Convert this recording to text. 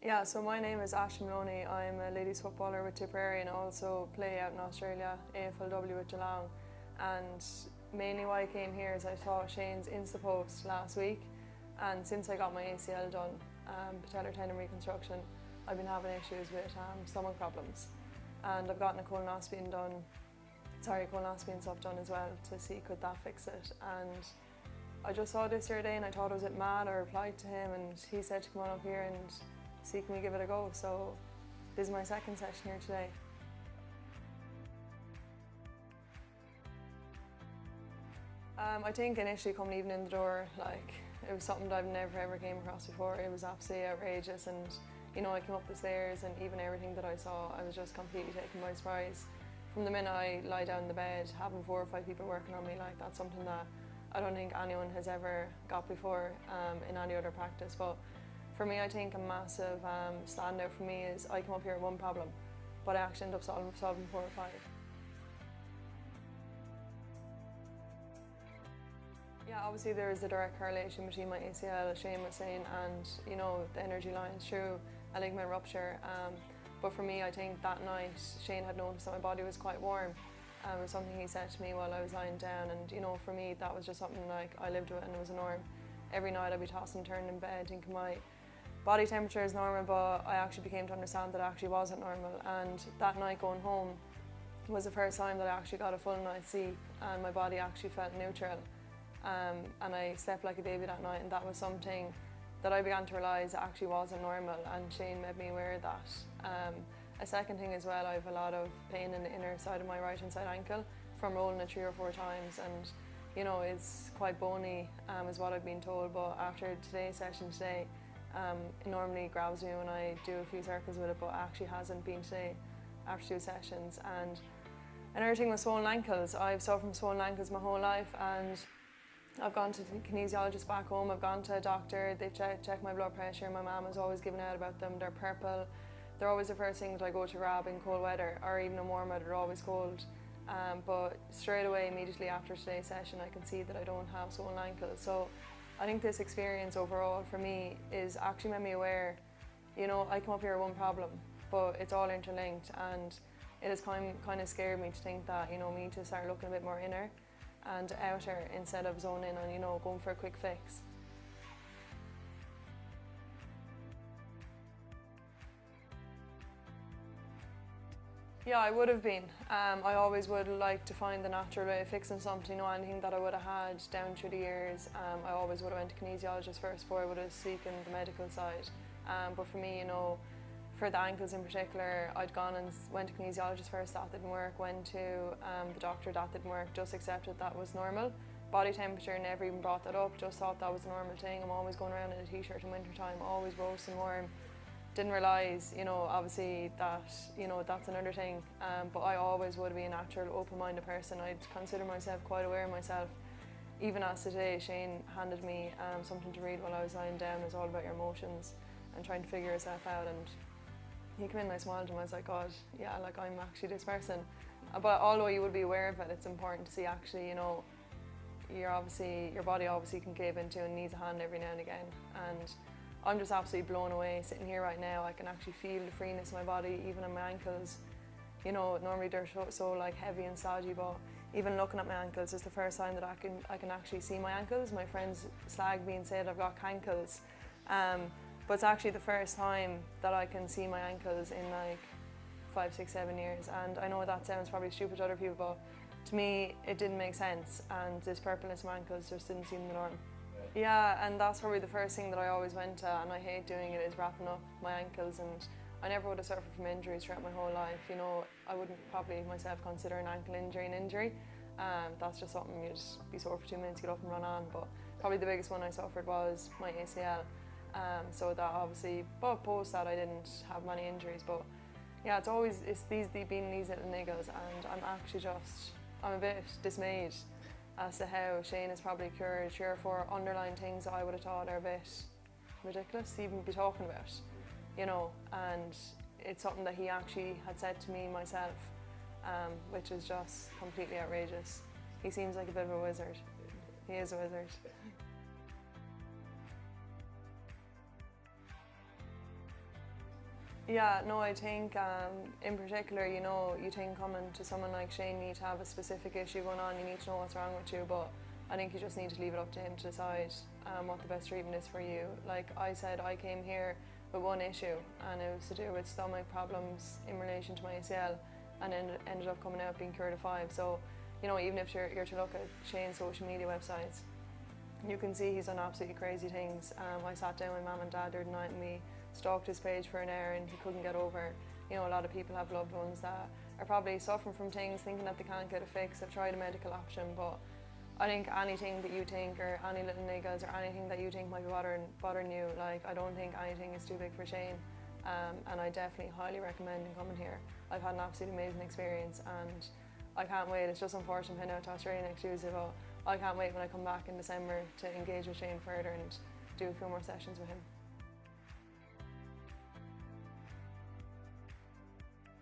Yeah, so my name is Aishling Moloney. I'm a ladies footballer with Tipperary and also play out in Australia, AFLW with Geelong. And mainly why I came here is I saw Shane's Insta post last week, and since I got my ACL done, patellar tendon reconstruction, I've been having issues with stomach problems. And I've gotten a colonoscopy and stuff done as well to see could that fix it. And I just saw this the other day and I thought, was it mad? I replied to him and he said to come on up here and see can we give it a go. So this is my second session here today. I think initially coming even in the door, it was something that I've never ever came across before. It was absolutely outrageous, and I came up the stairs and even everything that I saw, I was just completely taken by surprise. From the minute I lie down in the bed, having 4 or 5 people working on me, that's something that I don't think anyone has ever got before in any other practice. But for me, I think a massive standout for me is I come up here with one problem, but I actually end up solving 4 or 5. Yeah, obviously there is a direct correlation between my ACL, as Shane was saying, and the energy lines through a ligament rupture. But for me, I think that night Shane had noticed that my body was quite warm. It was something he said to me while I was lying down, and for me that was just something I lived with, and it was a norm. Every night I'd be tossing and turning in bed thinking my body temperature is normal, but I actually became to understand that it actually wasn't normal. And that night going home was the first time that I actually got a full night's sleep and my body actually felt neutral. And I slept like a baby that night, and that was something that I began to realise actually wasn't normal, and Shane made me aware of that. A second thing as well, I have a lot of pain in the inner side of my right hand side ankle from rolling it 3 or 4 times, and it's quite bony is what I've been told, but after today's session today, it normally grabs me when I do a few circles with it, but it actually hasn't been today after 2 sessions. And another thing with swollen ankles, I've suffered from swollen ankles my whole life, and I've gone to the kinesiologist back home, I've gone to a doctor, they've checked my blood pressure, my mum has always given out about them, they're purple. They're always the first thing that I go to grab in cold weather, or even in warm weather, they're always cold. But straight away, immediately after today's session, I can see that I don't have swollen ankles. So I think this experience overall for me is actually made me aware, I come up here with one problem, but it's all interlinked, and it has kind of scared me to think that, we need to start looking a bit more inner and outer instead of zoning in on, going for a quick fix. Yeah, I would have been. I always would like to find the natural way of fixing something, anything that I would have had down through the years. I always would have went to kinesiologist first before I would have taken the medical side. But for me, for the ankles in particular, I'd gone and went to kinesiologist first, that didn't work, went to the doctor, that didn't work, just accepted that was normal. Body temperature, never even brought that up, just thought that was a normal thing. I'm always going around in a t-shirt in winter time, always roasting warm. Didn't realise, obviously that, that's another thing, but I always would be a natural, open-minded person. I'd consider myself quite aware of myself. Even as today, Shane handed me something to read while I was lying down. It's all about your emotions and trying to figure yourself out, and he came in and I smiled at him. I was like, God, yeah, I'm actually this person. But although you would be aware of it, it's important to see actually, your body obviously can cave into and needs a hand every now and again. And I'm just absolutely blown away sitting here right now. I can actually feel the freeness in my body, even in my ankles. Normally they're so heavy and stodgy, but even looking at my ankles is the first time that I can actually see my ankles. My friends slag me and said I've got cankles. But it's actually the first time that I can see my ankles in 5, 6, 7 years. And I know that sounds probably stupid to other people, but to me it didn't make sense, and this purpleness in my ankles just didn't seem the norm. Yeah, and that's probably the first thing that I always went to, and I hate doing it, is wrapping up my ankles. And I never would have suffered from injuries throughout my whole life. I wouldn't probably myself consider an ankle injury an injury. That's just something you'd be sore for 2 minutes, get up and run on. But probably the biggest one I suffered was my ACL. So that obviously, but post that I didn't have many injuries. But yeah, it's these little niggles, and I'm a bit dismayed as to how Shane has probably cured 3 or 4 underlying things that I would have thought are a bit ridiculous to even be talking about, and it's something that he actually had said to me myself, which is just completely outrageous. He seems like a bit of a wizard. He is a wizard. Yeah, no, I think in particular, you know, you think coming to someone like Shane, you need to have a specific issue going on, you need to know what's wrong with you, but I think you just need to leave it up to him to decide what the best treatment is for you. Like I said, I came here with one issue, and it was to do with stomach problems in relation to my ACL, and ended up coming out being cured of 5. So, you know, even if you're to look at Shane's social media websites, you can see he's done absolutely crazy things. I sat down with Mum and Dad the other night and we stalked his page for an hour, and he couldn't get over. You know, a lot of people have loved ones that are probably suffering from things, thinking that they can't get a fix. They've tried a medical option, but I think anything that you think, or any little niggles, or anything that you think might be bothering you, like, I don't think anything is too big for Shane. And I definitely highly recommend him coming here. I've had an absolutely amazing experience, and I can't wait. It's just unfortunate I'm heading out to Australia next Tuesday, but I can't wait when I come back in December to engage with Shane further and do a few more sessions with him.